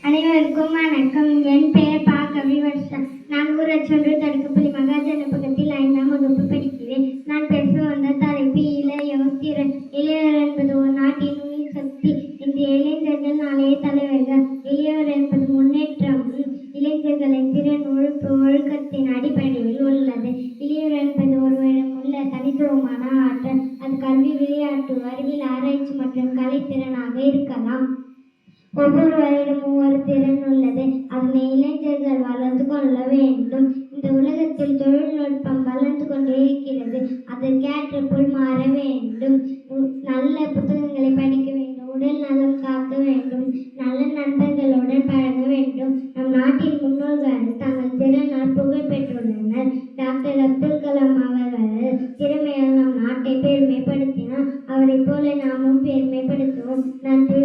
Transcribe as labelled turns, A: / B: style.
A: அனைவருக்கும் வணக்கம். என் பெயர் பா. கவிவர்ஷன். நான் ஊராட்சி ஒன்று தடுக்கப்பள்ளி மகாஜனபகத்தில் 5ஆம் வகுப்பு படிக்கிறேன். நான் பேச வந்த தலைப்பு இளையோர் திறன். இளையோர் என்பது ஒரு நாட்டின் உயிர் சக்தி. இந்த இளைஞர்கள் நாளைய தலைவர்கள். இளையோர் என்பது முன்னேற்றம். இளைஞர்களின் திறன் ஒழுக்கத்தின் அடிப்படையில் உள்ளது. இளையோர் என்பது ஒருவரிடம் உள்ள தனித்துவமான ஆற்றல். அது கல்வி, விளையாட்டு, அறிவியல், ஆராய்ச்சி மற்றும் கலைத்திறனாக இருக்கலாம். ஒவ்வொருவரிடம் ஒவ்வொரு திறன் உள்ளது. அதனை இளைஞர்கள் வளர்ந்து கொள்ள வேண்டும். இந்த உலகத்தில் தொழில்நுட்பம் வளர்ந்து கொண்டே இருக்கிறது. அதற்கேற்ற போல் மாற வேண்டும். நல்ல புத்தகங்களை படிக்க வேண்டும். உடல் நலம் காக்க வேண்டும். நல்ல நண்பர்களுடன் பழக வேண்டும். நம் நாட்டின் முன்னோர்கள் தங்கள் திறனால் புகழ் பெற்றுள்ளனர். டாக்டர் அப்துல் கலாம் அவர்கள் திறமையால் நம் நாட்டை பெருமைப்படுத்தினார். அவரை போல நாமும் பெருமைப்படுத்துவோம். நன்றி.